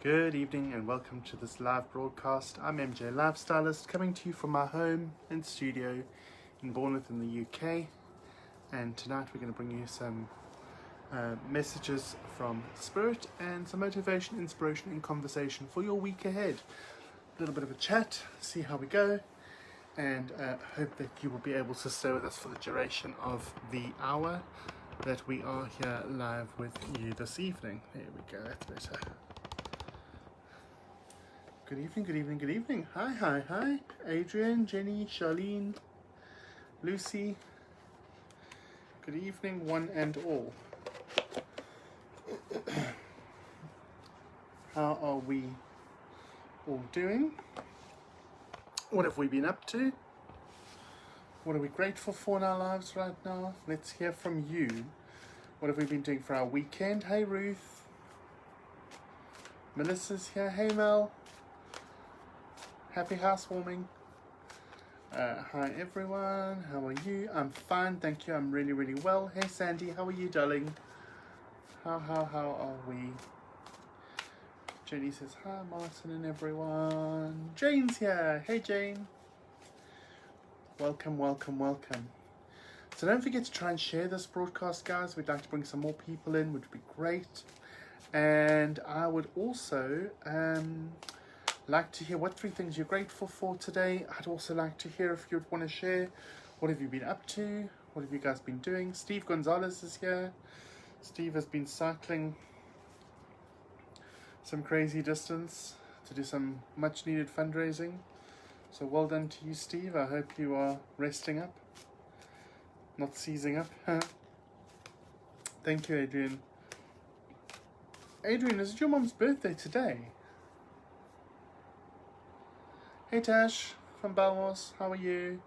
Good evening and welcome to this live broadcast. I'm MJ Lifestylist coming to you from my home and studio in Bournemouth in the UK, and tonight we're going to bring you some messages from Spirit and some motivation, inspiration and conversation for your week ahead. A little bit of a chat, see how we go, and hope that you will be able to stay with us for the duration of the hour that we are here live with you this evening. There we go, that's better. Good evening, good evening, good evening. Hi. Adrian, Jenny, Charlene, Lucy. Good evening, one and all. How are we all doing? What have we been up to? What are we grateful for in our lives right now? Let's hear from you. What have we been doing for our weekend? Hey, Ruth. Melissa's here. Hey, Mel. Happy housewarming. Hi everyone, how are you? I'm fine, thank you. I'm really well. Hey Sandy, how are you, darling? How are we? Jenny says hi, Martin and everyone. Jane's here. Hey Jane. Welcome. So don't forget to try and share this broadcast, guys. We'd like to bring some more people in, which would be great. And I would also like to hear what 3 things you're grateful for today. I'd also like to hear if you'd want to share what have you been up to, what have you guys been doing. Steve Gonzalez is here. Steve has been cycling some crazy distance to do some much needed fundraising, so well done to you, Steve. I hope you are resting up, not seizing up. Thank you, Adrian. Adrian, is it your mom's birthday today? Hey Tash from Balmos, how are you?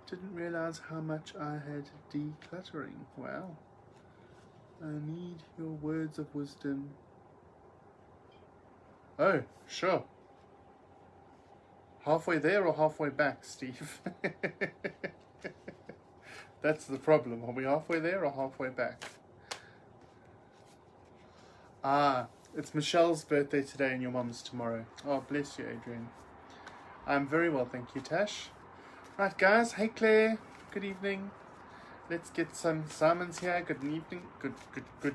Didn't realize how much I had decluttering. Wow. I need your words of wisdom. Oh, sure. Halfway there or halfway back, Steve? That's the problem. Are we halfway there or halfway back? Ah, it's Michelle's birthday today and your mum's tomorrow. Oh, bless you, Adrian. I'm very well, thank you, Tash. Right, guys. Hey, Claire. Good evening. Let's get some Simon's here. Good evening. Good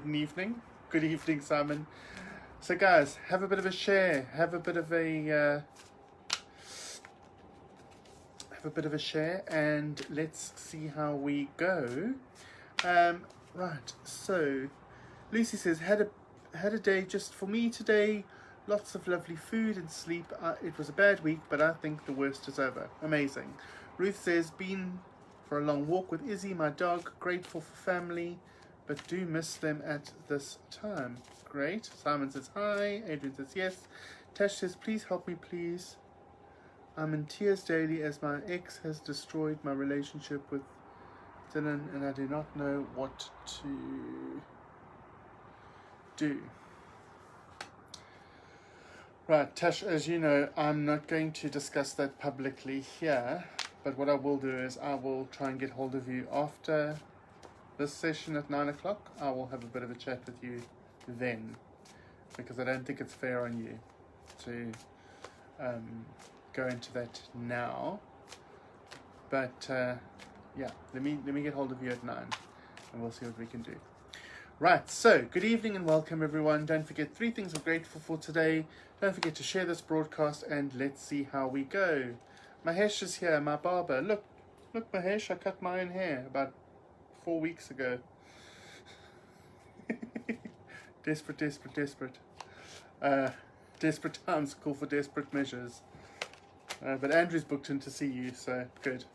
evening. Good evening, Simon. So, guys, have a bit of a share. Have a bit of a share, and let's see how we go. Right. So, Lucy says had a day just for me today. Lots of lovely food and sleep. It was a bad week, but I think the worst is over. Amazing. Ruth says, been for a long walk with Izzy, my dog. Grateful for family, but do miss them at this time. Great. Simon says, hi. Adrian says, yes. Tash says, please help me, please. I'm in tears daily as my ex has destroyed my relationship with Dylan, and I do not know what to do. Right, Tash, as you know, I'm not going to discuss that publicly here, but what I will do is I will try and get hold of you after this session at 9 o'clock. I will have a bit of a chat with you then, because I don't think it's fair on you to go into that now. But yeah, let me get hold of you at 9 and we'll see what we can do. Right, so good evening and welcome everyone. Don't forget 3 things we're grateful for today. Don't forget to share this broadcast and let's see how we go. Mahesh is here, my barber. Look Mahesh, I cut my own hair about 4 weeks ago. Desperate. Desperate times call for desperate measures. But Andrew's booked in to see you, so good.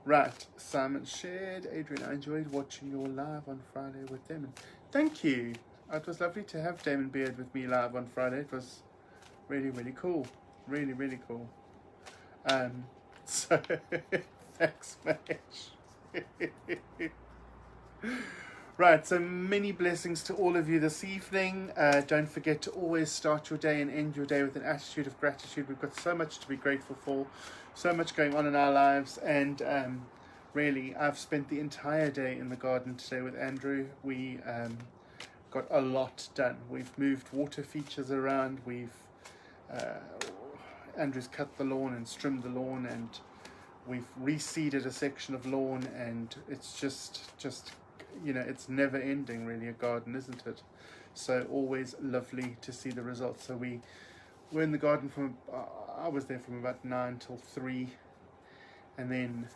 Right, Simon shared. Adrian, I enjoyed watching your live on Friday with Damon. Thank you. It was lovely to have Damon Beard with me live on Friday. It was really cool. Really cool. So, thanks, Mash. Right, so many blessings to all of you this evening. Don't forget to always start your day and end your day with an attitude of gratitude. We've got so much to be grateful for, so much going on in our lives, and really, I've spent the entire day in the garden today with Andrew. We got a lot done. We've moved water features around, Andrew's cut the lawn and trimmed the lawn, and we've reseeded a section of lawn, and it's just you know, it's never ending really, a garden, isn't it? So always lovely to see the results. So we were in the garden from I was there from about 9 till 3, and then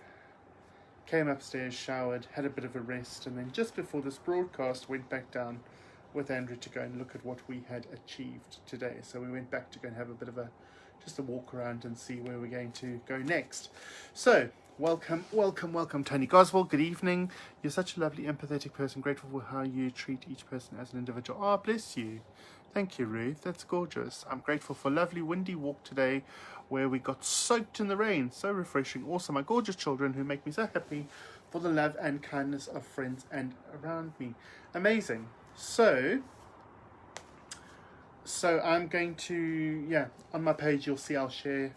came upstairs, showered, had a bit of a rest, and then just before this broadcast went back down with Andrew to go and look at what we had achieved today. So we went back to go and have a bit of just a walk around and see where we're going to go next. So welcome Tony Goswell, good evening. You're such a lovely, empathetic person, grateful for how you treat each person as an individual. Oh, bless you. Thank you, Ruth. That's gorgeous. I'm grateful for a lovely windy walk today where we got soaked in the rain. So refreshing. Also, my gorgeous children who make me so happy, for the love and kindness of friends and around me. Amazing. So I'm going to, yeah, on my page you'll see I'll share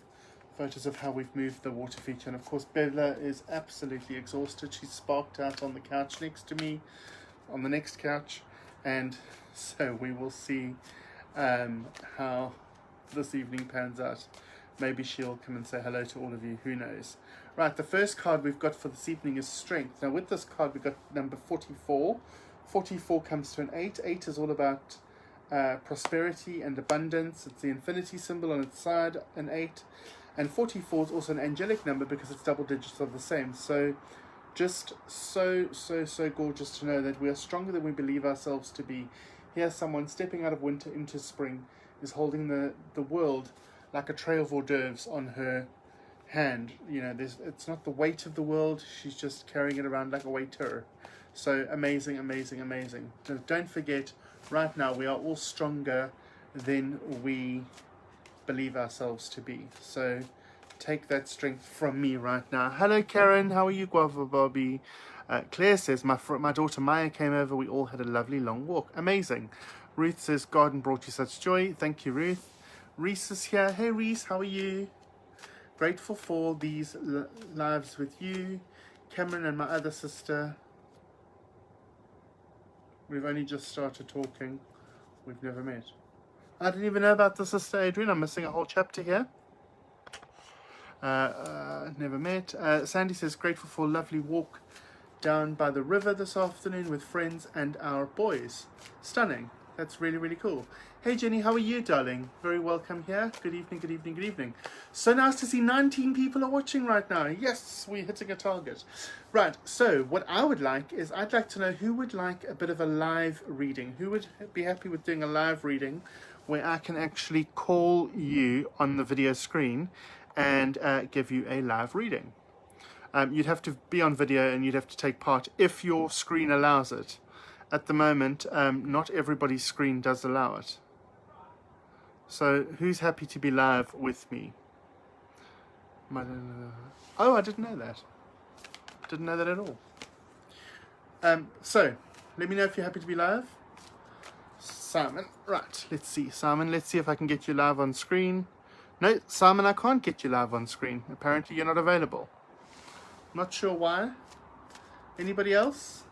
photos of how we've moved the water feature. And of course, Bella is absolutely exhausted. She's sparked out on the couch next to me, on the next couch. And so we will see how this evening pans out. Maybe she'll come and say hello to all of you, who knows. Right, the first card we've got for this evening is Strength. Now with this card we've got number 44. 44 comes to an 8. 8 is all about prosperity and abundance. It's the infinity symbol on its side, an 8. And 44 is also an angelic number because it's double digits of the same. So just so gorgeous to know that we are stronger than we believe ourselves to be. Here's someone stepping out of winter into spring, is holding the world like a tray of hors d'oeuvres on her hand. You know, it's not the weight of the world, she's just carrying it around like a waiter. So amazing, amazing, amazing. So don't forget, right now we are all stronger than we believe ourselves to be. So take that strength from me right now. Hello Karen, how are you, Guava Bobby? Claire says, my daughter Maya came over, we all had a lovely long walk. Amazing. Ruth says, garden brought you such joy. Thank you, Ruth. Reese is here. Hey Reese, how are you? Grateful for these lives with you. Cameron and my other sister. We've only just started talking. We've never met. I didn't even know about the sister Adrian. I'm missing a whole chapter here. Never met. Sandy says, grateful for a lovely walk down by the river this afternoon with friends and our boys. Stunning. That's really, really cool. Hey Jenny, how are you, darling? Very welcome here. Good evening, good evening, good evening. So nice to see 19 people are watching right now. Yes, we're hitting a target. Right, so what I would like is, I'd like to know who would like a bit of a live reading. Who would be happy with doing a live reading where I can actually call you on the video screen and give you a live reading. You'd have to be on video and you'd have to take part if your screen allows it. At the moment, not everybody's screen does allow it. So who's happy to be live with me? Oh, I didn't know that. Didn't know that at all. So let me know if you're happy to be live. Simon, right, let's see. Simon, let's see if I can get you live on screen. No, Simon, I can't get you live on screen. Apparently you're not available. Not sure why. Anybody else?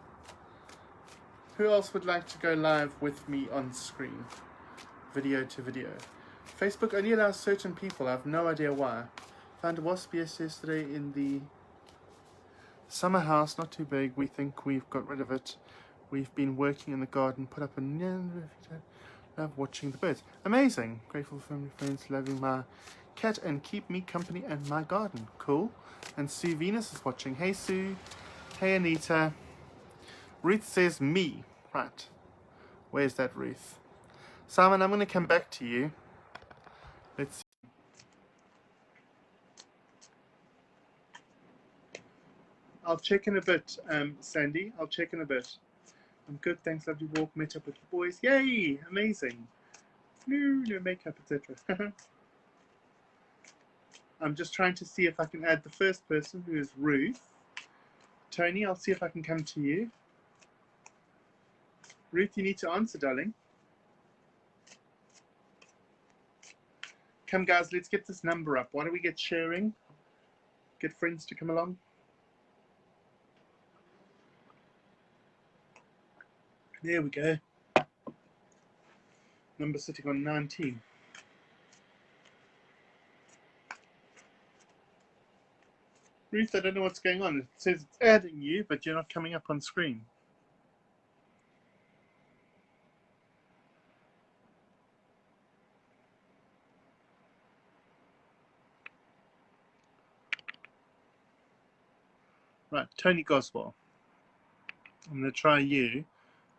Who else would like to go live with me on screen? Video to video. Facebook only allows certain people. I have no idea why. Found a wasp yesterday in the summer house. Not too big. We think we've got rid of it. We've been working in the garden. Put up a... Love watching the birds. Amazing. Grateful for family, friends, loving my cat and keep me company and my garden. Cool. And Sue Venus is watching. Hey Sue. Hey Anita. Ruth says me. Right. Where's that Ruth? Simon, I'm going to come back to you. Let's see. I'll check in a bit, Sandy. I'll check in a bit. I'm good, thanks. Lovely walk. Met up with the boys. Yay! Amazing. No makeup, etc. I'm just trying to see if I can add the first person, who is Ruth. Tony, I'll see if I can come to you. Ruth, you need to answer, darling. Come, guys, let's get this number up. Why don't we get sharing? Get friends to come along. There we go. Number sitting on 19. Ruth, I don't know what's going on. It says it's adding you, but you're not coming up on screen. Right, Tony Goswell. I'm going to try you.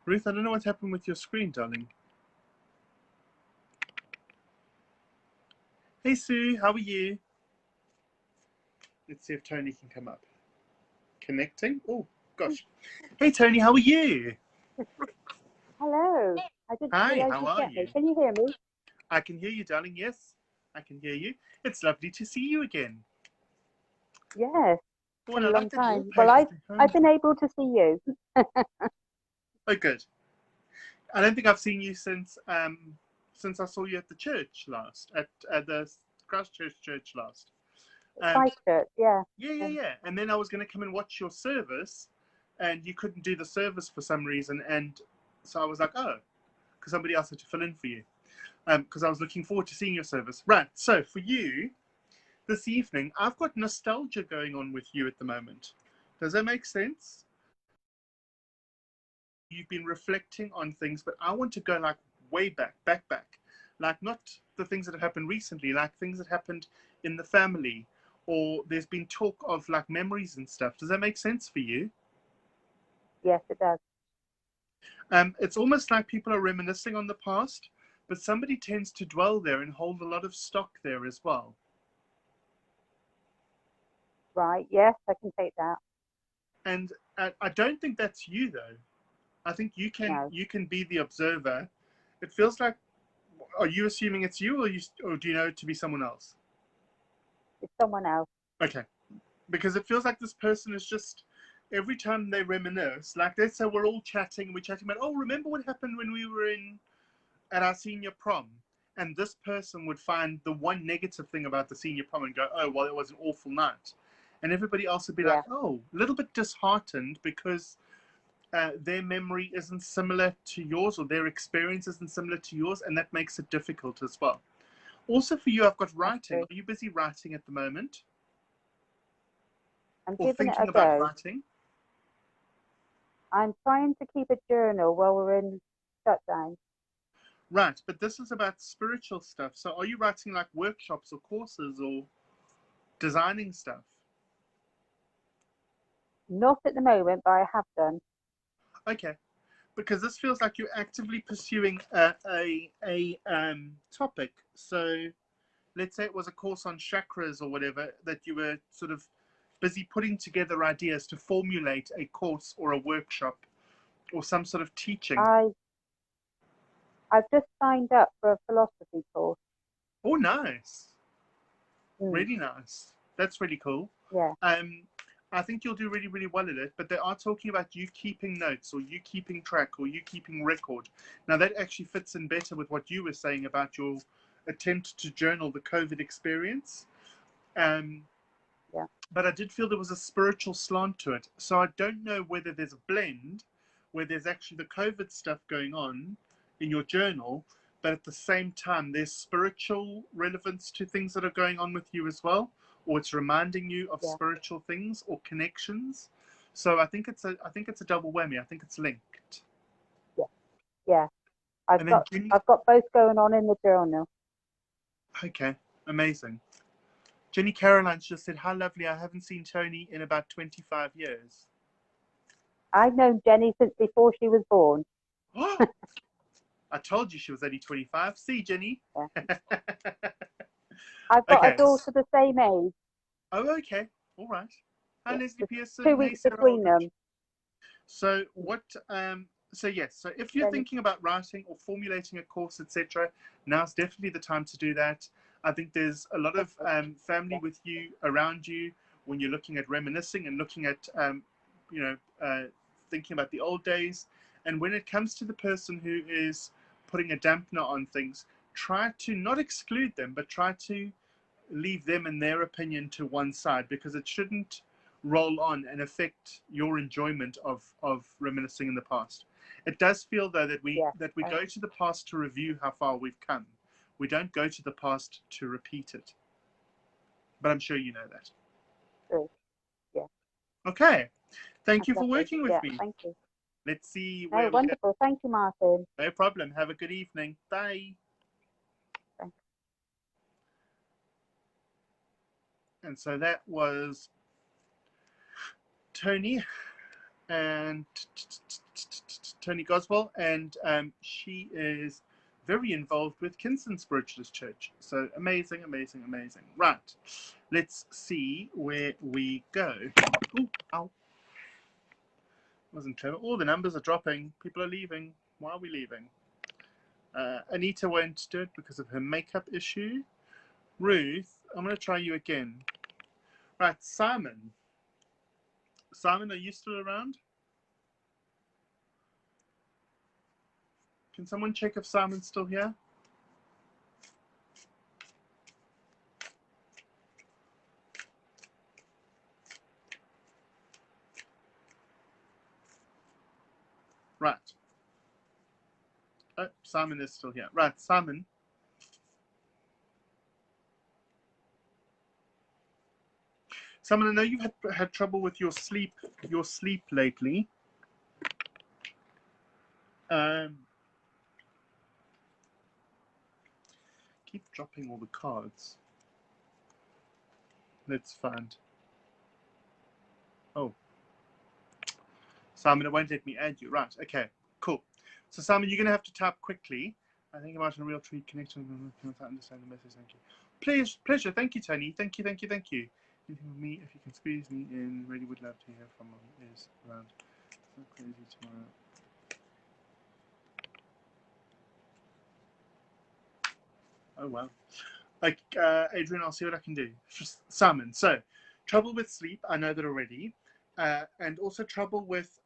Ruth, I don't know what's happened with your screen, darling. Hey, Sue, how are you? Let's see if Tony can come up. Connecting? Oh, gosh. Hey, Tony, how are you? Hello. I didn't Hi, realize how you'd are get me. you? Can you hear me? I can hear you, darling. Yes, I can hear you. It's lovely to see you again. Yes. Oh, Been and a I long like that time. Well, wallpaper. I've been able to see you. Oh, good. I don't think I've seen you since I saw you at the church last, at the Christchurch church last. Christchurch, yeah. Yeah. And then I was going to come and watch your service, and you couldn't do the service for some reason, and so I was like, oh, because somebody else had to fill in for you. Because I was looking forward to seeing your service. Right. So for you, this evening, I've got nostalgia going on with you at the moment. Does that make sense? You've been reflecting on things, but I want to go like way back. Like not the things that have happened recently, like things that happened in the family, or there's been talk of like memories and stuff. Does that make sense for you? Yes, it does. It's almost like people are reminiscing on the past, but somebody tends to dwell there and hold a lot of stock there as well. Right. Yes, I can take that. And I don't think that's you though. I think you can be the observer. It feels like, are you assuming it's you, or do you know it to be someone else? It's someone else. Okay, because it feels like this person is just every time they reminisce, like let's say we're all chatting, we're chatting about, oh, remember what happened when we were at our senior prom, and this person would find the one negative thing about the senior prom and go, oh, well, it was an awful night, and everybody else would be like, oh, a little bit disheartened because their memory isn't similar to yours, or their experience isn't similar to yours, and that makes it difficult as well. Also for you, I've got writing. Are you busy writing at the moment? I'm or giving it thinking a about go. writing? I'm trying to keep a journal while we're in shutdown. Right, but this is about spiritual stuff. So are you writing like workshops or courses or designing stuff? Not at the moment, but I have done. Okay, because this feels like you're actively pursuing a topic. So let's say it was a course on chakras or whatever, that you were sort of busy putting together ideas to formulate a course or a workshop or some sort of teaching. I've just signed up for a philosophy course. Oh, nice. Really nice. That's really cool. Yeah. I think you'll do really, really well at it, but they are talking about you keeping notes or you keeping track or you keeping record. Now, that actually fits in better with what you were saying about your attempt to journal the COVID experience. But I did feel there was a spiritual slant to it. So I don't know whether there's a blend where there's actually the COVID stuff going on in your journal, but at the same time, there's spiritual relevance to things that are going on with you as well, or it's reminding you of spiritual things or connections. So I think it's a double whammy. I think it's linked. Yeah. I've got both going on in the journal. Okay, amazing. Jenny Caroline just said, how lovely, I haven't seen Tony in about 25 years. I've known Jenny since before she was born. I told you she was only 25. See, Jenny? Yeah. I've got a daughter the same age. Oh, okay. All right. Hi, Leslie Pearson. 2 weeks between them. So what... So yes, so if you're thinking about writing or formulating a course, etc., now's definitely the time to do that. I think there's a lot of family with you, around you, when you're looking at reminiscing and looking at, thinking about the old days. And when it comes to the person who is putting a dampener on things, try to not exclude them, but try to leave them and their opinion to one side, because it shouldn't roll on and affect your enjoyment of reminiscing in the past. It does feel though that we go to the past to review how far we've come. We don't go to the past to repeat it. But I'm sure you know that. True. Yeah. Okay. Thank you for working with me. Thank you. Let's see where we wonderful. Thank you, Martin. No problem. Have a good evening. Bye. Thanks. And so that was Tony and Tony Goswell, and she is very involved with Kinston Spiritualist Church. So amazing, amazing, amazing. Right. Let's see where we go. Ooh, ow. Wasn't clever. All the numbers are dropping. People are leaving. Why are we leaving? Anita won't do it because of her makeup issue. Ruth, I'm going to try you again. Right, Simon. Simon, are you still around? Can someone check if Simon's still here? Right. Oh, Simon is still here. Right, Simon. Simon, I know you've had trouble with your sleep lately. Keep dropping all the cards. Let's find. Oh. Simon, it won't let me add you. Right, okay, cool. So Simon, you're going to have to type quickly. I think about a real tree connection. I understand the message. Thank you. Pleasure. Thank you, Tony. Thank you. Anything with me, if you can squeeze me in, really would love to hear from him. Is around. So crazy tomorrow. Oh wow. Like Adrian, I'll see what I can do. Just Simon. So, trouble with sleep. I know that already, and also trouble with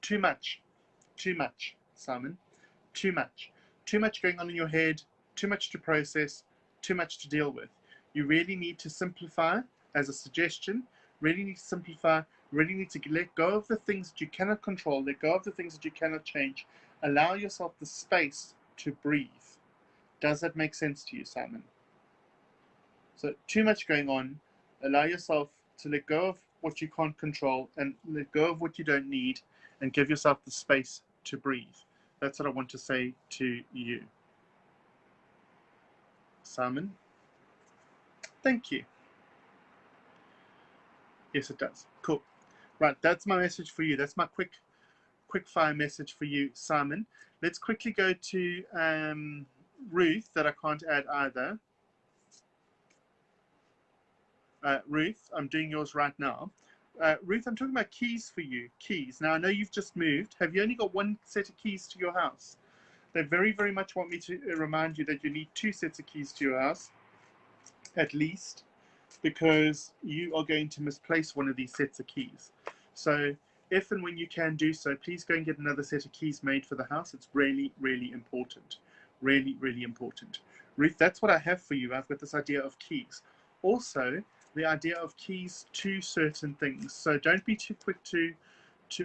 too much, Simon. Too much going on in your head. Too much to process. Too much to deal with. You really need to simplify. As a suggestion, really need to simplify. Really need to let go of the things that you cannot control. Let go of the things that you cannot change. Allow yourself the space to breathe. Does that make sense to you, Simon? So too much going on. Allow yourself to let go of what you can't control and let go of what you don't need and give yourself the space to breathe. That's what I want to say to you. Simon? Thank you. Yes, it does. Cool. Right, that's my message for you. That's my quick fire message for you, Simon. Let's quickly go to Ruth, that I can't add either. Ruth, I'm doing yours right now. Ruth, I'm talking about keys for you. Keys. Now, I know you've just moved. Have you only got one set of keys to your house? They very, very much want me to remind you that you need 2 sets of keys to your house, at least, because you are going to misplace one of these sets of keys. So if and when you can do so, please go and get another set of keys made for the house. It's really, really important. Really, really important. Ruth, that's what I have for you. I've got this idea of keys. Also, the idea of keys to certain things. So don't be too quick to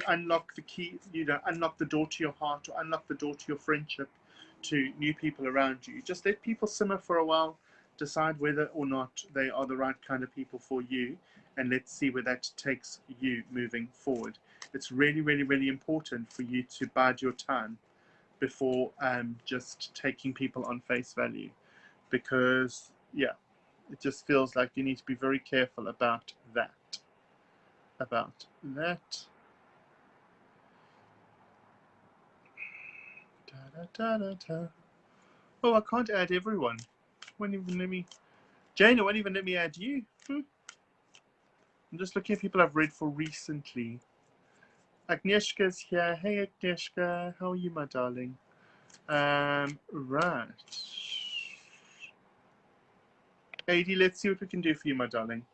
unlock the key, unlock the door to your heart or unlock the door to your friendship, to new people around you. Just let people simmer for a while, decide whether or not they are the right kind of people for you, and let's see where that takes you moving forward. It's really, really, really important for you to bide your time before just taking people on face value, because yeah, it just feels like you need to be very careful about that. Oh, I can't add everyone. Won't even let me. Jane, it won't even let me add you. I'm just looking at people I've read for recently. Agnieszka's here. Hey, Agnieszka. How are you, my darling? Right. AD, let's see what we can do for you, my darling.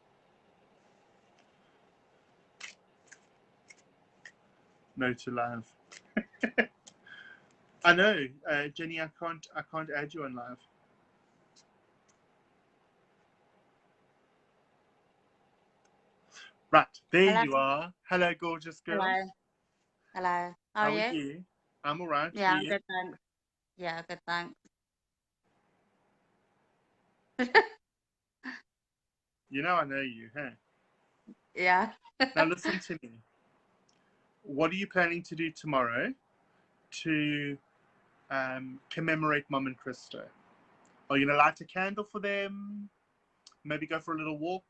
No to live. I know, Jenny. I can't add you on live. Right, there Hello. you are. Hello, gorgeous girl. Hello. Hello. How How are are you? you? I'm alright. Yeah, I'm You? good, thanks. Yeah, good, thanks. You know I know you, hey? Yeah. Now listen to me. What are you planning to do tomorrow to commemorate Mom and Krista? Are you going to light a candle for them? Maybe go for a little walk?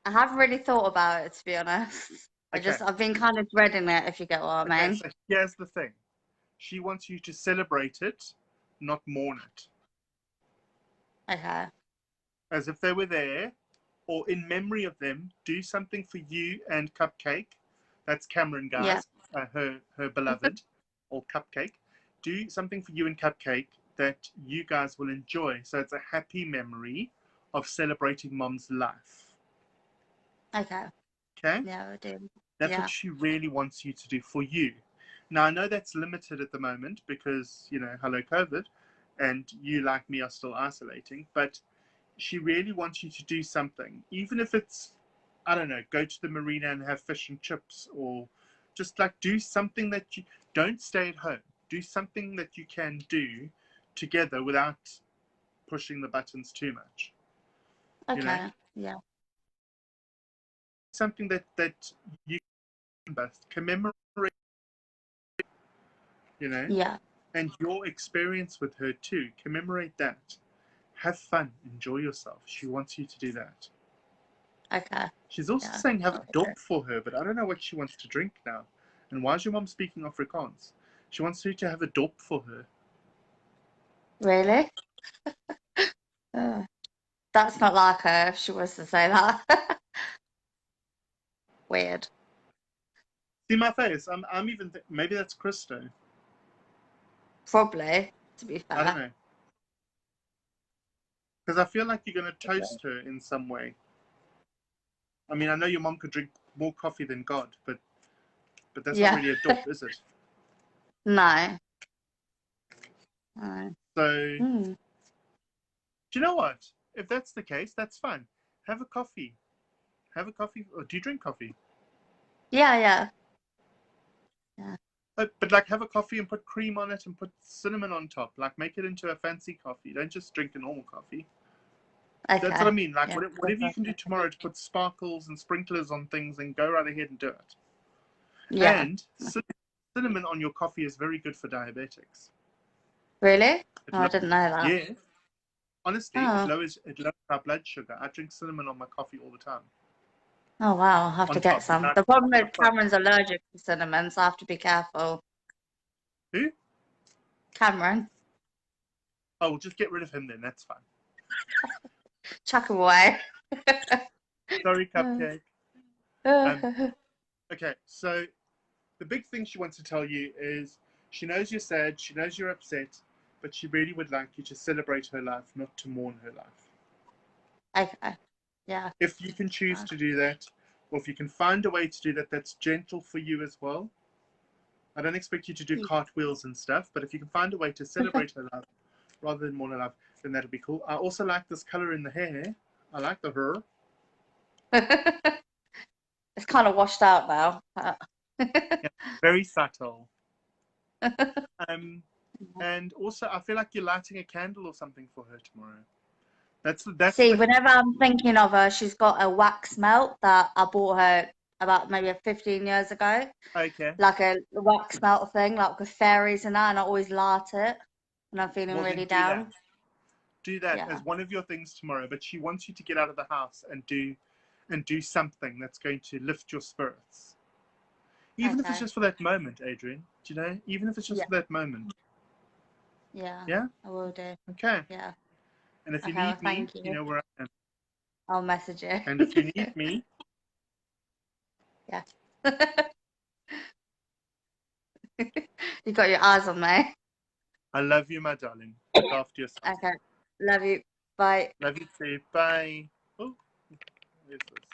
I haven't really thought about it, to be honest. Okay. I've been kind of dreading it, if you get what I Okay, mean. so here's the thing. She wants you to celebrate it, not mourn it. Okay. As if they were there, or in memory of them, do something for you and Cupcake. That's Cameron, Yeah. guys, her beloved, or Cupcake. Do something for you and Cupcake that you guys will enjoy. So it's a happy memory of celebrating Mom's life. Okay. Okay? Yeah, I do. That's Yeah. what she really wants you to do for you. Now, I know that's limited at the moment because, hello, COVID, and you, like me, are still isolating, but she really wants you to do something, even if it's, I don't know, go to the marina and have fish and chips, or just like do something that you don't stay at home. Do something that you can do together without pushing the buttons too much. Okay. Yeah. Something that you can both commemorate, Yeah. and your experience with her too. Commemorate that. Have fun. Enjoy yourself. She wants you to do that. Okay. She's also Yeah. saying have a I'll do dop it. for her, but I don't know what she wants to drink now. And why is your mom speaking Afrikaans? She wants you to have a dop for her. Really? That's not like her if she was to say that. Weird. See my face? I'm even maybe that's Christo. Probably, to be I don't fair. know. Because I feel like you're going to toast her in some way. I mean, I know your mom could drink more coffee than God, but that's not Yeah. really a dop, is it? No. No. So, Hmm. do you know what? If that's the case, that's fine. Have a coffee. Have a coffee. Or do you drink coffee? Yeah, yeah. Yeah. But like have a coffee and put cream on it and put cinnamon on top. Like make it into a fancy coffee. Don't just drink a normal coffee. That's what I Okay. mean. Like Yeah. whatever you can do tomorrow to put sparkles and sprinklers on things, and go right ahead and do it. Yeah. And cinnamon on your coffee is very good for diabetics. Really? It Oh, I didn't know that. yeah. Honestly, Oh. it lowers our blood sugar. I drink cinnamon on my coffee all the time. Oh, wow. I'll have to On get top, some. without The problem on is the front. Cameron's allergic to cinnamon, so I have to be careful. Who? Cameron, Oh, we'll just get rid of him then. That's fine. chuck him away. Sorry, Cupcake. Okay, so the big thing she wants to tell you is she knows you're sad, she knows you're upset, but she really would like you to celebrate her life, not to mourn her life. Okay. Yeah. If you can choose to do that, or if you can find a way to do that that's gentle for you as well. I don't expect you to do cartwheels and stuff, but if you can find a way to celebrate her life rather than mourn her life, then that'll be cool. I also like this color in the hair. I like the hair. It's kind of washed out now. Yeah, very subtle. And also, I feel like you're lighting a candle or something for her tomorrow. That's See, the whenever I'm thinking of her, she's got a wax melt that I bought her about maybe 15 years ago. okay. Like a wax melt thing, like with fairies and that, and I always light it when I'm feeling Well, really then do that. down. Do that Yeah. as one of your things tomorrow. But she wants you to get out of the house and do something that's going to lift your spirits. Even if it's Okay. just for that moment, Adrian. Do you know? Even if it's just Yeah. for that moment. Yeah. Yeah? I will do. Okay. Yeah. And if you Okay, well, need me, thank you you. know where I am. I'll message you. And if you need me, Yeah. You got your eyes on me. I love you, my darling. Look after yourself. Okay. Love you. Bye. Love you too. Bye. Oh, where's this?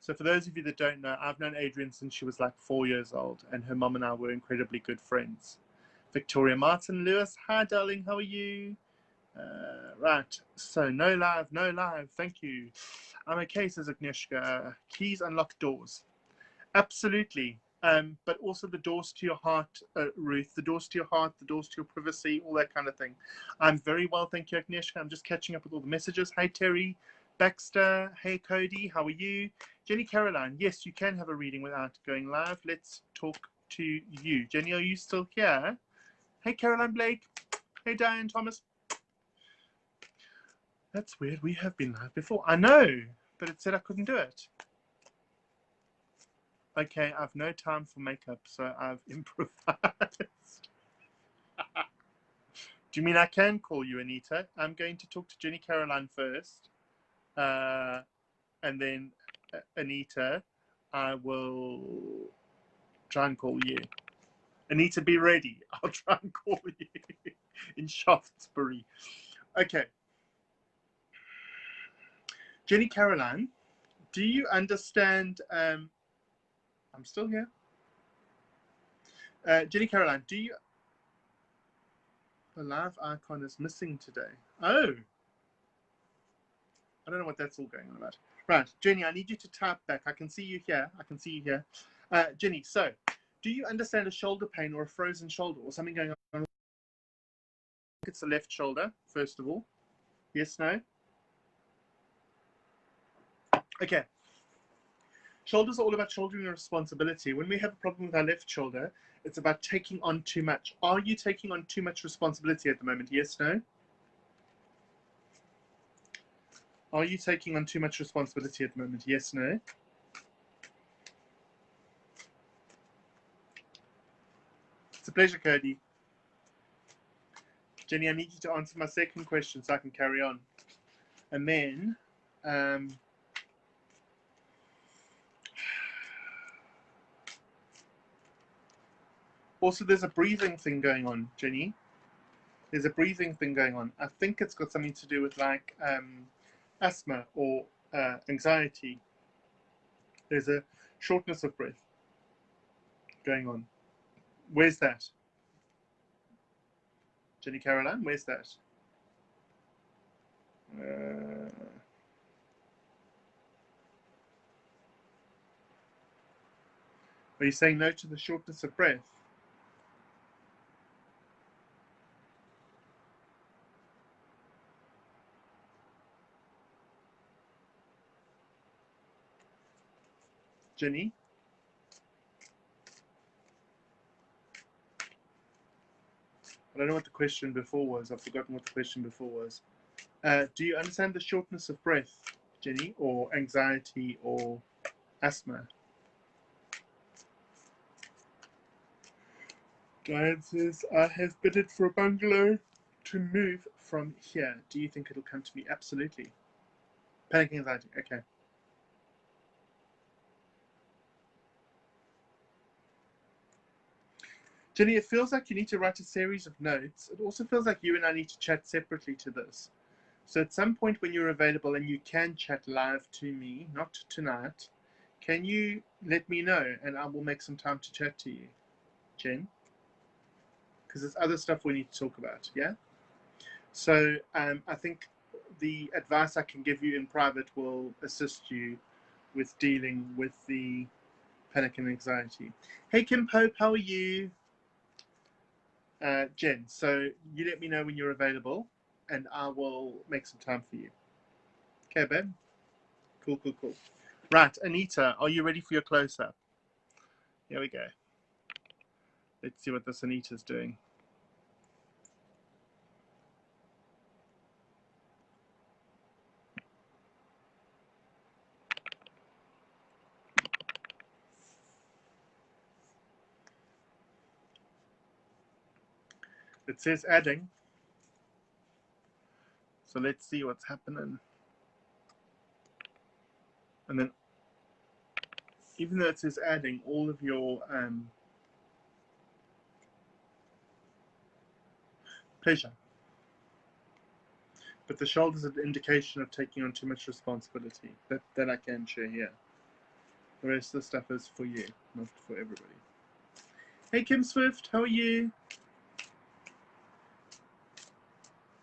So for those of you that don't know, I've known Adrian since she was like 4 years old, and her mum and I were incredibly good friends. Victoria Martin Lewis, hi darling, how are you? Right, so no live, no live. Thank you. I'm okay, says Agnieszka. Keys unlock doors. Absolutely. But also the doors to your heart, Ruth, the doors to your heart, the doors to your privacy, all that kind of thing. I'm very well, thank you, Agnieszka. I'm just catching up with all the messages. Hey, Terry Baxter. Hey, Cody. How are you? Jenny Caroline. Yes, you can have a reading without going live. Let's talk to you. Jenny, are you still here? Hey, Caroline Blake. Hey, Diane Thomas. That's weird. We have been live before. I know, but it said I couldn't do it. Okay, I've no time for makeup, so I've improvised. Do you mean I can call you, Anita? I'm going to talk to Jenny Caroline first, and then Anita, I will try and call you. Anita, be ready. I'll try and call you in Shaftesbury. Okay. Jenny Caroline, do you understand? I'm still here. Jenny Caroline, do you? The live icon is missing today. Oh. I don't know what that's all going on about. Right, Jenny, I need you to type back. I can see you here. I can see you here. Jenny, so do you understand a shoulder pain or a frozen shoulder or something going on? It's the left shoulder, first of all. Yes, no? Okay. Shoulders are all about shouldering a responsibility. When we have a problem with our left shoulder, it's about taking on too much. Are you taking on too much responsibility at the moment? Yes, no? Are you taking on too much responsibility at the moment? Yes, no? It's a pleasure, Cody. Jenny, I need you to answer my second question so I can carry on. And then, also there's a breathing thing going on, Jenny. There's a breathing thing going on. I think it's got something to do with like asthma or anxiety. There's a shortness of breath going on. Where's that? Jenny Caroline, where's that? Are you saying no to the shortness of breath? Jenny? I don't know what the question before was. I've forgotten what the question before was. Do you understand the shortness of breath, Jenny, or anxiety or asthma? Diane says, I have bidded for a bungalow to move from here. Do you think it'll come to me? Absolutely. Panic anxiety. Okay. Jenny, it feels like you need to write a series of notes. It also feels like you and I need to chat separately to this. So at some point when you're available and you can chat live to me, not tonight, can you let me know and I will make some time to chat to you, Jen? Because there's other stuff we need to talk about, yeah? So I think the advice I can give you in private will assist you with dealing with the panic and anxiety. Hey, Kim Pope, how are you? Jen, so you let me know when you're available and I will make some time for you. Okay, babe? Cool, cool, cool. Right, Anita, are you ready for your close-up? Here we go. Let's see what this Anita's doing. It says adding. So let's see what's happening. And then, even though it says adding, all of your pleasure. But the shoulder's an indication of taking on too much responsibility. That I can share here. The rest of the stuff is for you, not for everybody. Hey, Kim Swift, how are you?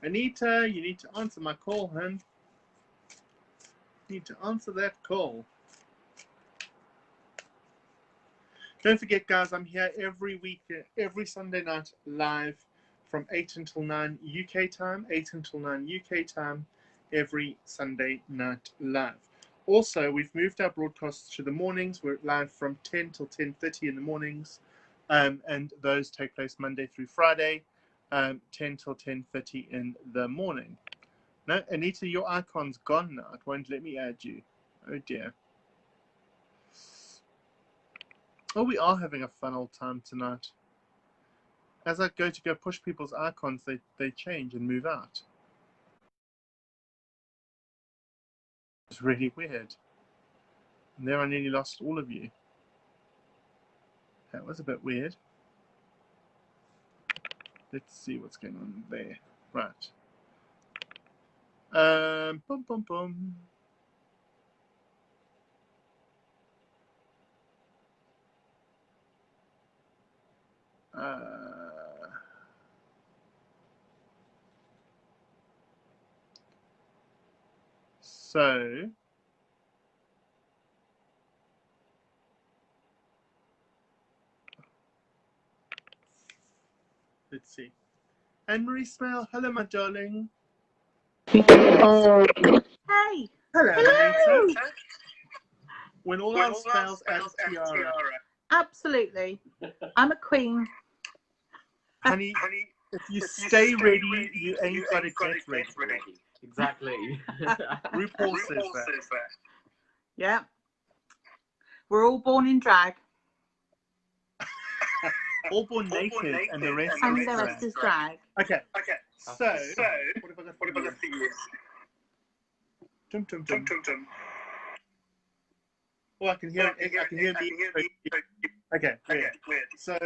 Anita, you need to answer my call, hun. You need to answer that call. Don't forget, guys, I'm here every week, every Sunday night, live from 8 until 9 UK time, 8 until 9 UK time, every Sunday night live. Also, we've moved our broadcasts to the mornings. We're live from 10 till 10:30 in the mornings, and those take place Monday through Friday, 10 till 10:30 in the morning. No, Anita, your icon's gone now. It won't let me add you. Oh dear. Oh, we are having a fun old time tonight. As I go to push people's icons, they change and move out. It's really weird. And there I nearly lost all of you. That was a bit weird. Let's see what's going on there. Right. Boom, boom, boom. So let's see. Anne-Marie Smale, hello, my darling. Oh, Hey. Hello, hello. Anita. When all else fails, add tiara. Absolutely. I'm a queen. Honey, if you stay ready, you ain't got to get ready. Exactly. RuPaul says that. Yeah. We're all born in drag. All born naked, and the rest And is the drag. rest is drag. Okay. So what have I got for you? Tum tum tum. Oh, I can hear it. I can hear me. Okay, weird. So,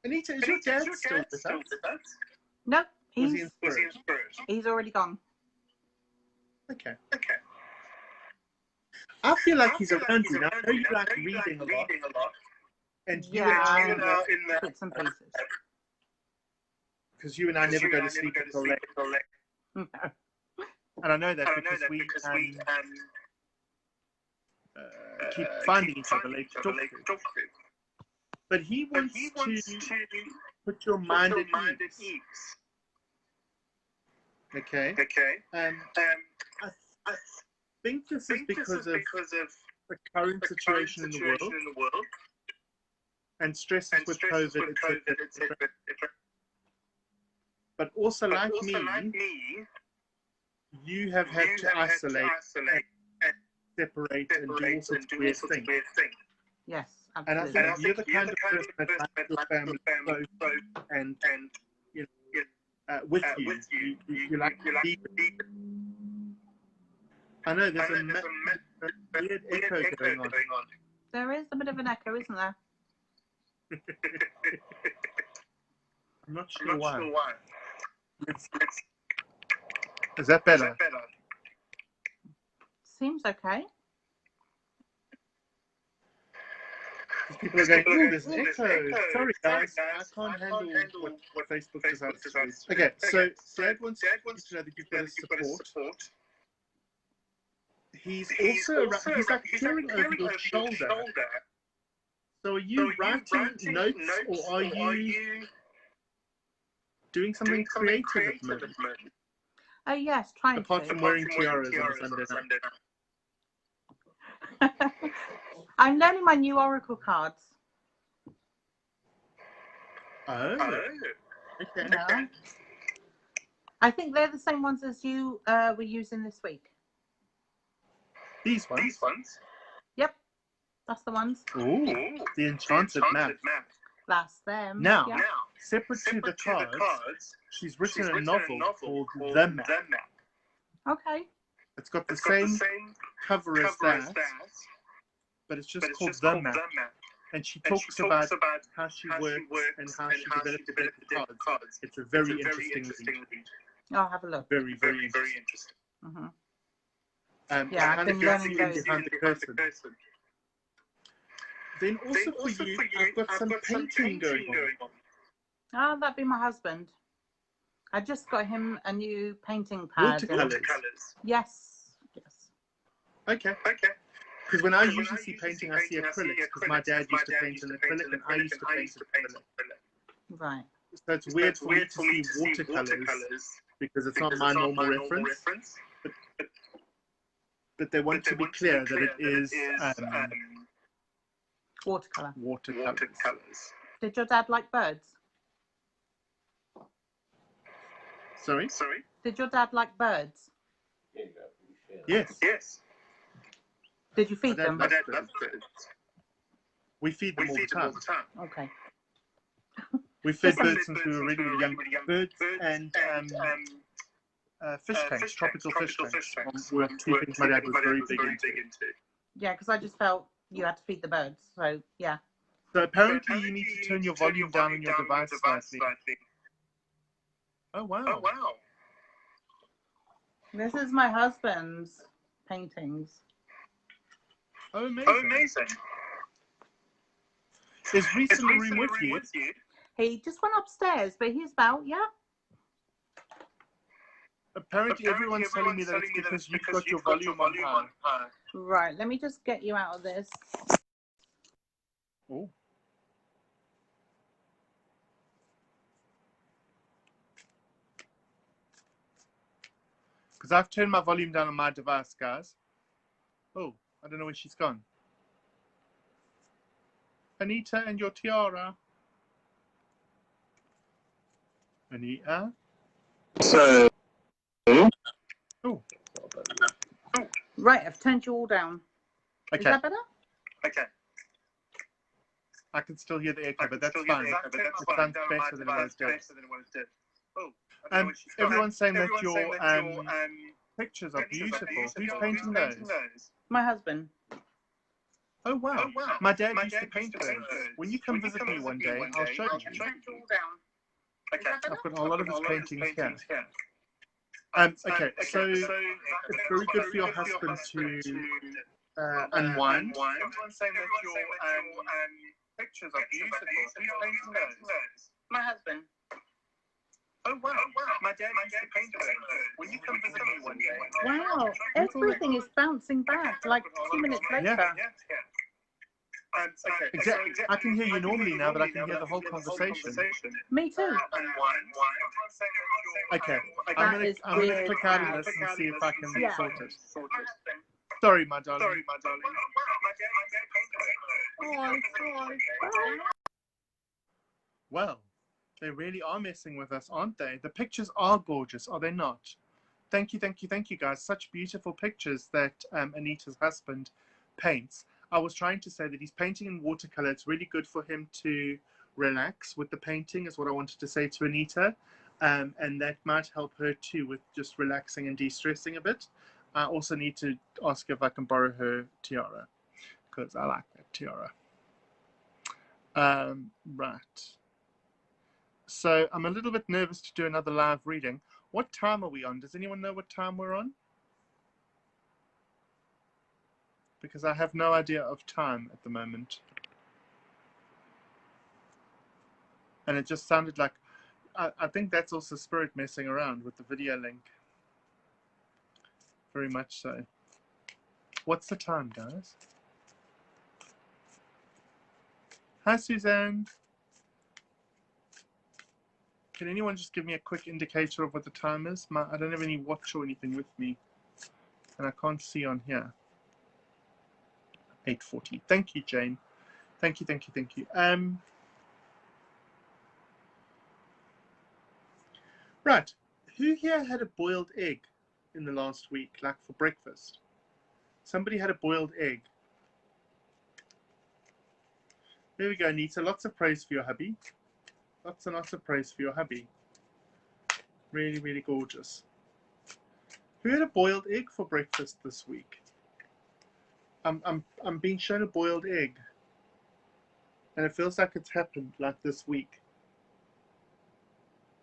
Anita, is your dad still with us? No, Was he in spirit? he's already gone. Okay. I feel like he's around you now. I know you like reading a lot. And you and I Yeah, in the bits and pieces. because you and I never go to sleep until late. No. And I know that because we keep finding each other late to talk to. But he wants to put your mind at ease. Okay. I think this is because of the current situation in the world and stresses with COVID, etc. But also, like me, you have had to isolate, and separate, and do all sorts of weird things. Yes, And I absolutely. think you're the kind of person that likes your family close and you know, with you. You like to be with you. I know there's a weird echo going on. There is a bit of an echo, isn't there? I'm not sure why. Is that better? Seems okay. People are going, oh, there's an echo. Sorry, guys. I can't handle what Facebook decides to do. Okay, so Dad wants you to know that you've got his support. He's also he's like peering over your shoulder. So are you writing notes or are you doing something creative at the moment? Oh, yes, trying Apart to. from wearing tiaras on a Sunday night. I'm learning my new Oracle cards. Oh, okay. Yeah. I think they're the same ones as you were using this week. These ones? Yep, that's the ones. Ooh, the Enchanted Map. That's them. Now, Yep. separate to the cards, she's written a novel called The Map. Okay. It's got the same cover as that, but it's just called The Map. And she talks about how she works and how she developed the cards. It's a very interesting read. I'll have a look. Very, very interesting. Mm-hmm. Yeah, I've been learning those. Behind the curtain. Then also for you, I've got some painting going on. Oh, that'd be my husband. I just got him a new painting pad. Watercolors. Yes. Yes. Okay. Because when I usually see painting, I see acrylics. Because my dad used to paint in acrylic, and I used to paint in acrylic. Right. So it's weird for me to see watercolors because it's not my normal reference. But they want to be clear that it is Watercolor. watercolors. Did your dad like birds? Sorry? Did your dad like birds? Yes. Did you feed My dad them? loves birds. We feed them all the time. Okay. We fed birds since we were really, really young. Birds and fish tanks, tropical fish tanks, were two things my dad was very big into. Yeah, because I just felt you had to feed the birds. So, yeah. So apparently you need to turn your volume down on your device slightly. Oh, wow. This is my husband's paintings. Oh, amazing. Is Reese in the room with you? He just went upstairs, but he's about, yeah. Apparently everyone's telling me that it's because you've got your volume on high. Right, let me just get you out of this. Oh. Because I've turned my volume down on my device, guys. Oh, I don't know where she's gone. Anita and your tiara. Anita? So. Oh. Right, I've turned you all down. Okay. Is that better? I can still hear the echo, but that's fine. It sounds better than what it did. Everyone's saying that your pictures are beautiful. Who's painting those? My husband. Oh, wow. My dad used to paint those. When you come visit me one day, I'll show you. I've got a lot of his paintings here. Okay, so it's very good for your husband to unwind. Everyone's saying that your pictures are beautiful. Who's painting those? My husband. Oh, wow. My dad used to paint those. When you come visit me one day, Wow, everything is bouncing back like 2 minutes later. Yeah. Exactly. I can hear you normally now, but I can hear the whole conversation. Me too. Okay, I'm gonna click out of this and see if I can sort it. Sorry, my darling. Well, they really are messing with us, aren't they? The pictures are gorgeous, are they not? Thank you, guys. Such beautiful pictures that Anita's husband paints. I was trying to say that he's painting in watercolor. It's really good for him to relax with the painting, is what I wanted to say to Anita. And that might help her too with just relaxing and de-stressing a bit. I also need to ask if I can borrow her tiara, because I like that tiara. Right. So I'm a little bit nervous to do another live reading. What time are we on? Does anyone know what time we're on? Because I have no idea of time at the moment. And it just sounded like, I think that's also Spirit messing around with the video link. Very much so. What's the time, guys? Hi, Suzanne. Can anyone just give me a quick indicator of what the time is? I don't have any watch or anything with me. And I can't see on here. 8:40. Thank you, Jane. Thank you. Right. Who here had a boiled egg in the last week, like for breakfast? Somebody had a boiled egg. There we go, Anita. Lots of praise for your hubby. Lots and lots of praise for your hubby. Really, really gorgeous. Who had a boiled egg for breakfast this week? I'm being shown a boiled egg. And it feels like it's happened like this week.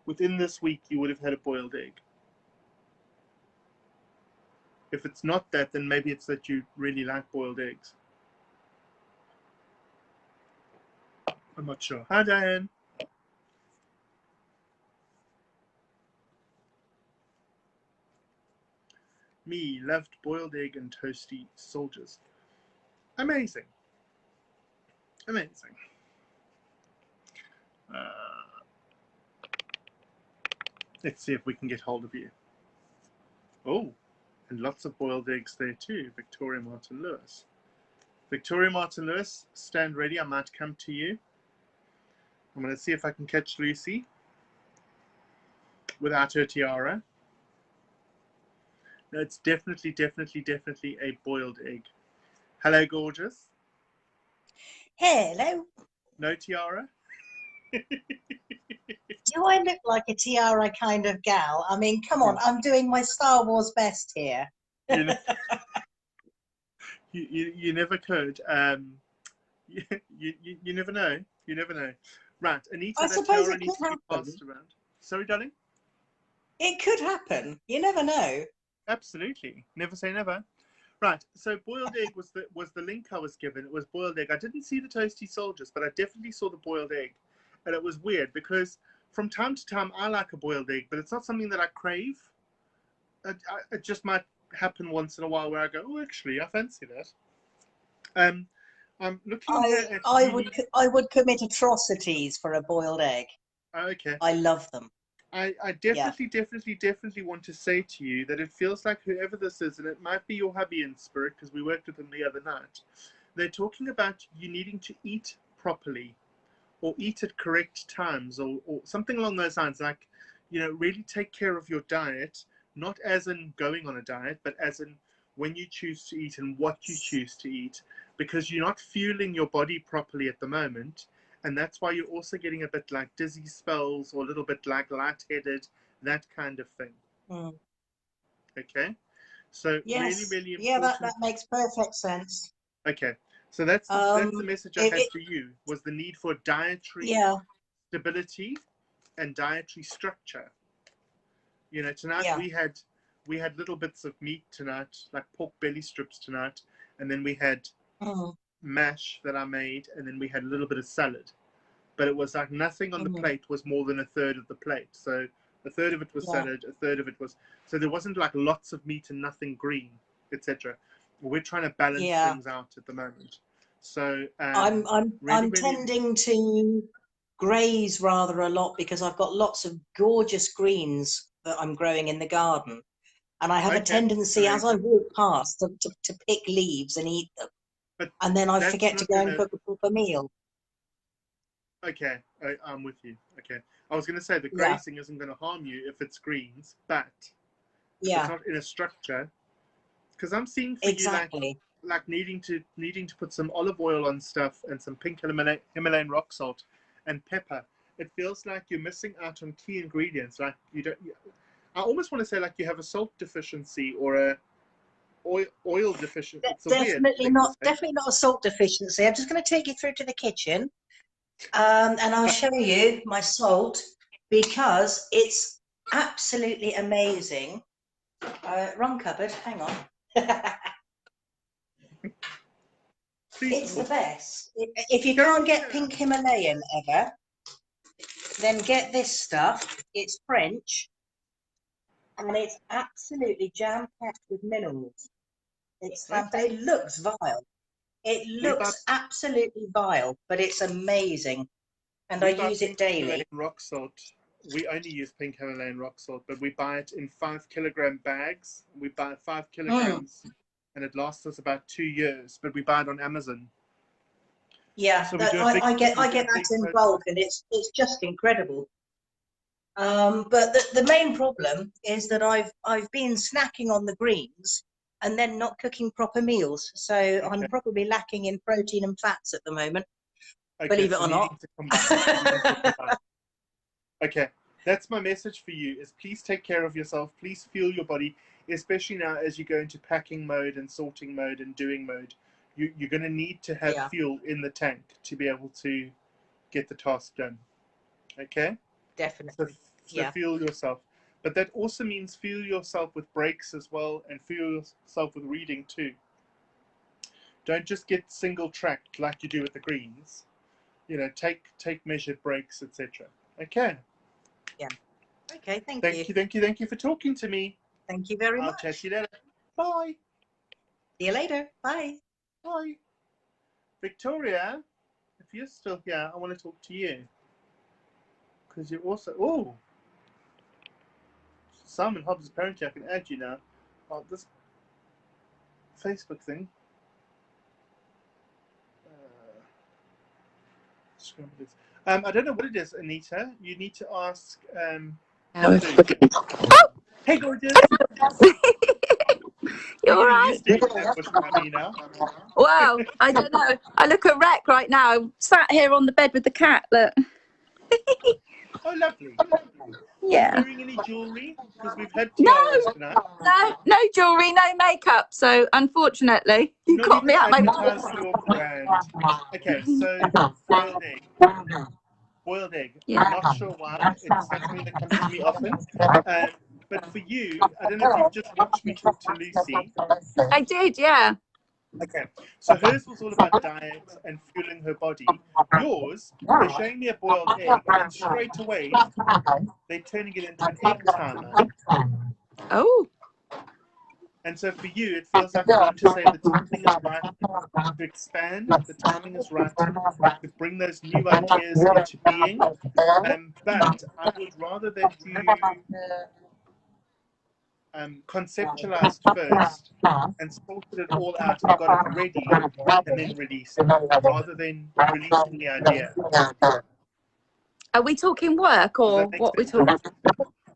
Within this week, you would have had a boiled egg. If it's not that, then maybe it's that you really like boiled eggs. I'm not sure. Hi, Diane. Me loved boiled egg and toasty soldiers. Amazing. Amazing. Let's see if we can get hold of you. Oh, and lots of boiled eggs there too. Victoria Martin Lewis. Victoria Martin Lewis, stand ready. I might come to you. I'm going to see if I can catch Lucy without her tiara. No, it's definitely a boiled egg. Hello, gorgeous. Hello. No tiara? Do I look like a tiara kind of gal? I mean, come on, I'm doing my Star Wars best here. You know, you never could. You never know. You never know. Right, Anita, I that suppose tiara it needs could to be happen. passed around. Sorry, darling? It could happen. You never know. Absolutely. Never say never. Right, so boiled egg was the link I was given. It was boiled egg. I didn't see the toasty soldiers, but I definitely saw the boiled egg. And it was weird because from time to time I like a boiled egg, but it's not something that I crave. It just might happen once in a while where I go, oh, actually, I fancy that. I'm looking here at I would commit atrocities for a boiled egg. Okay. I love them. I definitely want to say to you that it feels like whoever this is, and it might be your hubby in spirit because we worked with him the other night, they're talking about you needing to eat properly or eat at correct times or something along those lines. Like, you know, really take care of your diet, not as in going on a diet, but as in when you choose to eat and what you choose to eat, because you're not fueling your body properly at the moment. And that's why you're also getting a bit like dizzy spells or a little bit like lightheaded, that kind of thing. Okay? So Yes. really Yeah, important. that makes perfect sense. Okay. So that's the message I had for you, was the need for dietary stability and dietary structure. You know, tonight we had little bits of meat tonight, like pork belly strips tonight, and then we had mash that I made, and then we had a little bit of salad. But it was like nothing on the plate was more than a third of the plate. So a third of it was salad, a third of it was, so there wasn't like lots of meat and nothing green, etc. We're trying to balance things out at the moment. So I'm tending to graze rather a lot because I've got lots of gorgeous greens that I'm growing in the garden. And I have a tendency as I walk past to pick leaves and eat them. And then I forget to go and cook a proper meal. Okay, I'm with you. Okay. I was going to say the grazing isn't going to harm you if it's greens, but if it's not in a structure, because I'm seeing for you like needing to put some olive oil on stuff and some pink Himalayan rock salt and pepper. It feels like you're missing out on key ingredients. Like you don't. I almost want to say like you have a salt deficiency or a oil deficiency. It's definitely not a salt deficiency. I'm just going to take you through to the kitchen, and I'll show you my salt because it's absolutely amazing. Wrong cupboard. Hang on. It's the best. If you can't get pink Himalayan ever, then get this stuff. It's French, and it's absolutely jam-packed with minerals. It's fantastic. It looks vile. It looks absolutely vile, but it's amazing, and I use it daily. Himalayan rock salt. We only use pink Himalayan rock salt, but we buy it in 5 kilogram bags. We buy 5 kilograms, and it lasts us about 2 years. But we buy it on Amazon. Yeah, so I get that in bulk, and it's just incredible. But the main problem is that I've been snacking on the greens and then not cooking proper meals. So I'm probably lacking in protein and fats at the moment. Believe it or not. Okay, that's my message for you, is please take care of yourself. Please fuel your body, especially now as you go into packing mode and sorting mode and doing mode. You're going to need to have fuel in the tank to be able to get the task done. Okay? Definitely. So fuel yourself. But that also means fuel yourself with breaks as well, and fuel yourself with reading too. Don't just get single tracked like you do with the greens. You know, take measured breaks, etc. Okay. Yeah. Okay, thank you. Thank you for talking to me. Thank you very much. I'll chat to you later. Bye. See you later. Bye. Bye. Victoria, if you're still here, I want to talk to you. Because you're also... Oh! Simon Hobbs, apparently I can add you now. Oh, this Facebook thing. I don't know what it is, Anita. You need to ask... Hey, gorgeous! You're all right. Now. Wow, I don't know. I look a wreck right now. I'm sat here on the bed with the cat. Look. Oh, lovely. Yeah. Are you wearing any jewellery? Because we've had tiaras tonight. No jewellery, no makeup. So unfortunately, you got me out my. Your brand. Okay, so boiled egg. Boiled egg. Yeah. I'm not sure why. It's not something that comes to me often. But for you, I don't know if you've just watched me talk to Lucy. I did, yeah. Okay, so hers was all about diet and fueling her body. Yours, they're showing me a boiled egg, and straight away, they're turning it into an egg timer. Oh. And so for you, it feels like you need to say the timing is right to expand, the timing is right to bring those new ideas into being. But I would rather that you conceptualized first and sorted it all out and got it ready and then released it, rather than releasing the idea. Are we talking work or what we talking?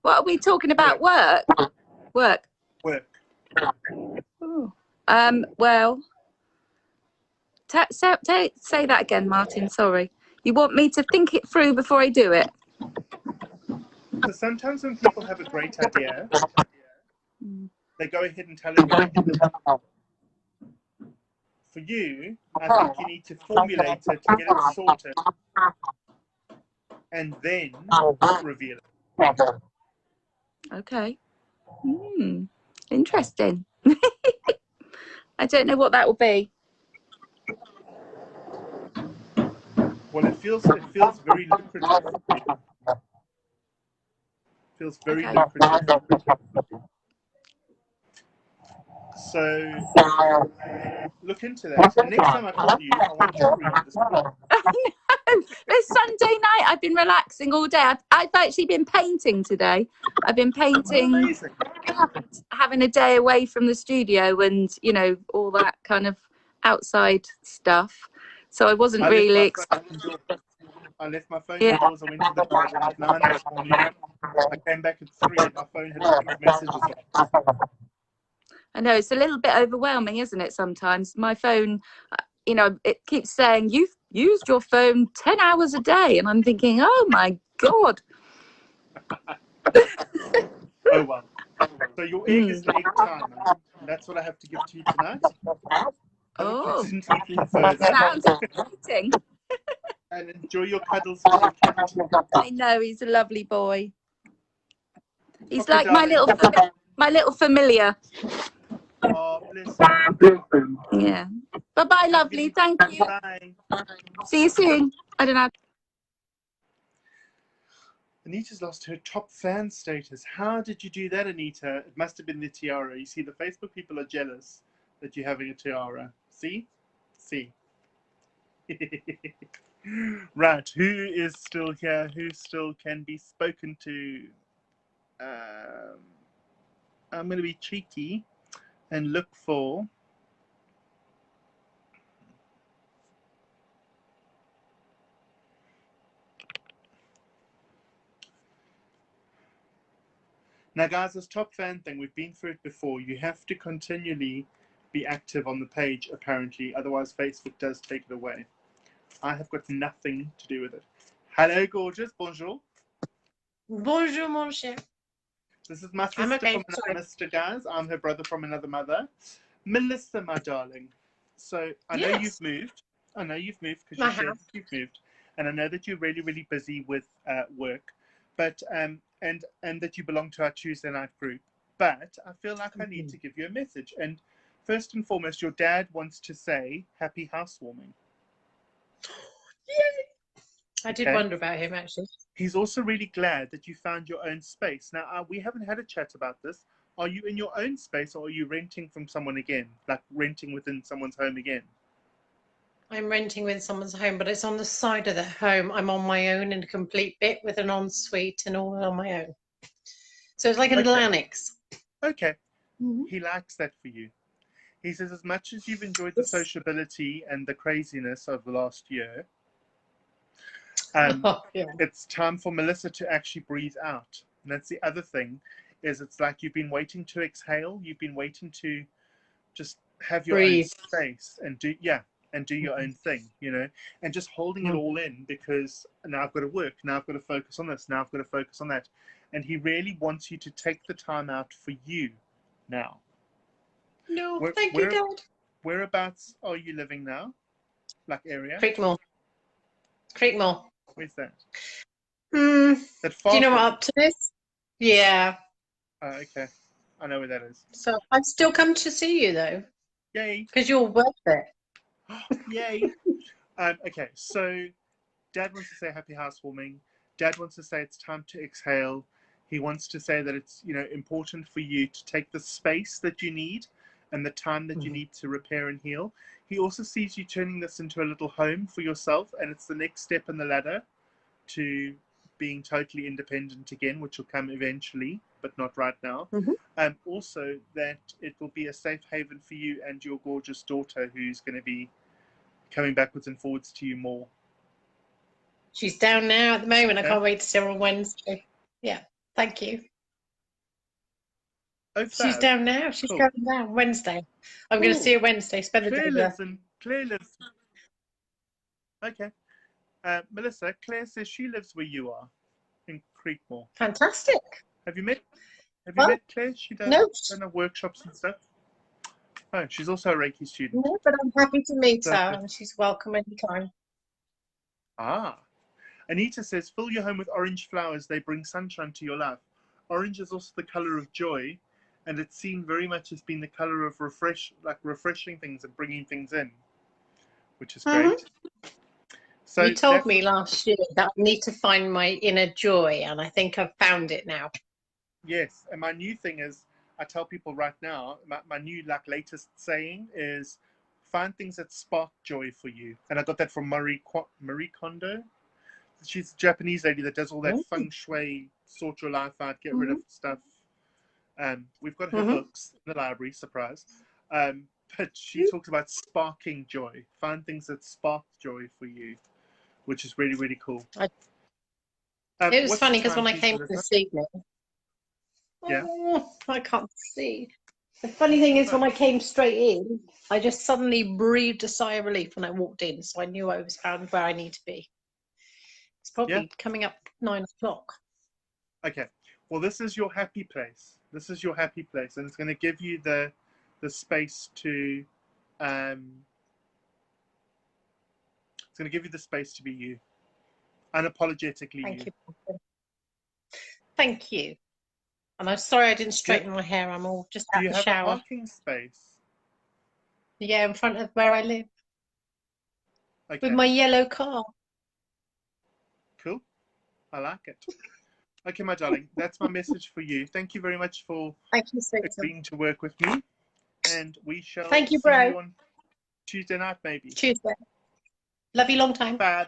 What are we talking about? Work. Work. Ooh. Well, say that again, Martin. Sorry. You want me to think it through before I do it? So sometimes when people have a great idea, they go ahead and tell everybody. For you, I think you need to formulate it, get it sorted, and then reveal it. Okay. Interesting. I don't know what that will be. Well, it feels very lucrative. Feels very lucrative. So look into that. And next time I call you, I want jewelry on the screen. It's Sunday night. I've been relaxing all day. I've actually been painting today. I've been painting, having a day away from the studio and, you know, all that kind of outside stuff. So I wasn't really... I left my phone indoors. I went to the garden at 9 this morning. I came back at 3 and my phone had 6 messages on it. I know, it's a little bit overwhelming, isn't it, sometimes? My phone, you know, it keeps saying, you've used your phone 10 hours a day. And I'm thinking, oh, my God. Oh, well. So your egg is the egg timer. That's what I have to give to you tonight. Oh, further. Sounds exciting. And enjoy your cuddles with your cat. I know, he's a lovely boy. He's like my little familiar. Oh, bless him. Yeah. Bye-bye, lovely. Thank you. Bye. See you soon. I don't know. Anita's lost her top fan status. How did you do that, Anita? It must have been the tiara. You see, the Facebook people are jealous that you're having a tiara. See? See. Right, who is still here? Who still can be spoken to? I'm going to be cheeky and look for... Now, guys, this top fan thing, we've been through it before. You have to continually be active on the page, apparently. Otherwise, Facebook does take it away. I have got nothing to do with it. Hello, gorgeous. Bonjour. Bonjour, mon cher. This is my sister from another mister, guys. I'm her brother from another mother. Melissa, my darling. So I know you've moved. I know you've moved because you said you've moved. And I know that you're really, really busy with work. But and that you belong to our Tuesday night group. But I feel like I need to give you a message. And first and foremost, your dad wants to say happy housewarming. Yay! I did wonder about him, actually. He's also really glad that you found your own space. Now, we haven't had a chat about this are you in your own space or are you renting from someone again? Like renting within someone's home again? I'm renting with someone's home, but it's on the side of their home. I'm on my own in a complete bit with an ensuite and all on my own. So it's like a little annex. Okay. He likes that for you. He says, as much as you've enjoyed the sociability and the craziness of the last year, it's time for Melissa to actually breathe out. And that's the other thing, is it's like you've been waiting to exhale. You've been waiting to just have your own space and do your own thing, you know, and just holding it all in, because now I've got to work, now I've got to focus on this, now I've got to focus on that. And he really wants you to take the time out for you now. No, thank you, Dad. Whereabouts are you living now? Like area? Creekmore. Where's that? Do you know what Upton is? Yeah. Oh, okay. I know where that is. So I'd still come to see you though. Yay. Because you're worth it. Yay. Okay, so Dad wants to say happy housewarming. Dad wants to say it's time to exhale. He wants to say that it's, you know, important for you to take the space that you need and the time that you need to repair and heal. He also sees you turning this into a little home for yourself, and it's the next step in the ladder to being totally independent again, which will come eventually, but not right now. Also, that it will be a safe haven for you and your gorgeous daughter, who's going to be coming backwards and forwards to you more. She's down now at the moment. I can't wait to see her on Wednesday. Yeah, thank you. Oh, she's down now. She's going down Wednesday. I'm going to see her Wednesday. Spend the day there. Claire lives. Okay. Melissa, Claire says she lives where you are, in Creekmore. Fantastic. Have you met Claire? She does workshops and stuff. Oh, she's also a Reiki student. No, but I'm happy to meet her, and she's welcome anytime. Ah. Anita says, fill your home with orange flowers. They bring sunshine to your life. Orange is also the color of joy, and it's seen very much as being the color of refreshing things and bringing things in, which is great. So you told me last year that I need to find my inner joy, and I think I've found it now. Yes, and my new thing is, I tell people right now, my new latest saying is, find things that spark joy for you. And I got that from Marie Kondo. She's a Japanese lady that does all that feng shui, sort your life out, get rid of stuff. We've got her books in the library, surprise. But she talks about sparking joy. Find things that spark joy for you, which is really, really cool. It was funny because when I came this evening, yeah, I can't see. The funny thing is, when I came straight in, I just suddenly breathed a sigh of relief when I walked in, so I knew I was found where I need to be. It's probably coming up 9 o'clock. Okay. Well, this is your happy place. This is your happy place, and it's going to give you the space to. It's going to give you the space to be you, unapologetically. Thank you. Thank you. And I'm sorry I didn't straighten my hair. I'm all just out the shower. Do you have a parking space? Yeah, in front of where I live. Okay. With my yellow car. Cool. I like it. Okay, my darling, that's my message for you. Thank you very much for agreeing to work with me. And we shall see you on Tuesday night, maybe. Tuesday. Love you long time. Bad.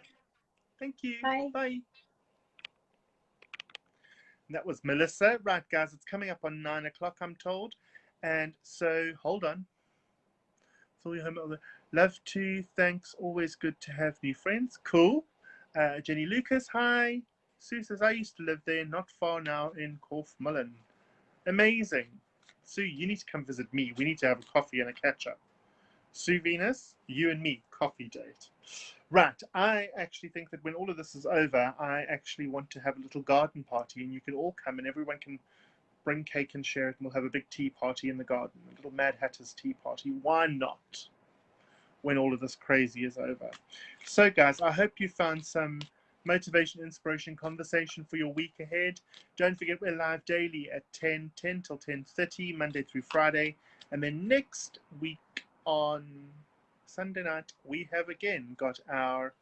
Thank you. Bye. Bye. That was Melissa. Right, guys, it's coming up on 9 o'clock, I'm told. And so, hold on. Love to. Thanks. Always good to have new friends. Cool. Jenny Lucas, hi. Sue says, I used to live there, not far now, in Corfmullen. Amazing. Sue, you need to come visit me. We need to have a coffee and a catch-up. Sue Venus, you and me, coffee date. Right, I actually think that when all of this is over, I actually want to have a little garden party, and you can all come, and everyone can bring cake and share it, and we'll have a big tea party in the garden, a little Mad Hatter's tea party. Why not? When all of this crazy is over. So, guys, I hope you found some motivation, inspiration, conversation for your week ahead. Don't forget, we're live daily at 10 till 10:30, Monday through Friday. And then next week on Sunday night, we have again got our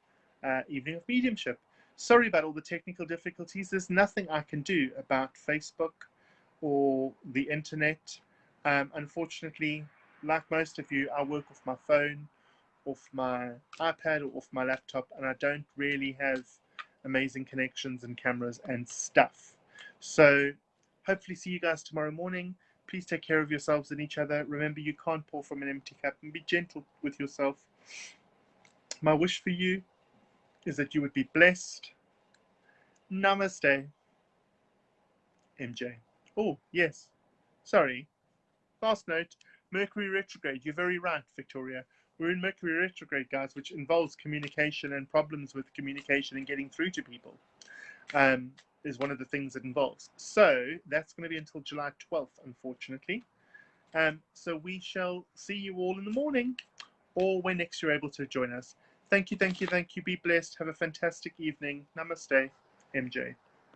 evening of mediumship. Sorry about all the technical difficulties. There's nothing I can do about Facebook or the internet. Unfortunately, like most of you, I work off my phone, off my iPad, or off my laptop, and I don't really have amazing connections and cameras and stuff. So hopefully see you guys tomorrow morning. Please take care of yourselves and each other. Remember, you can't pour from an empty cup, and be gentle with yourself. My wish for you is that you would be blessed. Namaste. MJ. Oh, yes. Sorry. Last note, Mercury retrograde. You're very right, Victoria. We're in Mercury retrograde, guys, which involves communication and problems with communication and getting through to people. Is one of the things it involves. So that's going to be until July 12th, unfortunately. So we shall see you all in the morning or when next you're able to join us. Thank you, thank you, thank you. Be blessed. Have a fantastic evening. Namaste, MJ.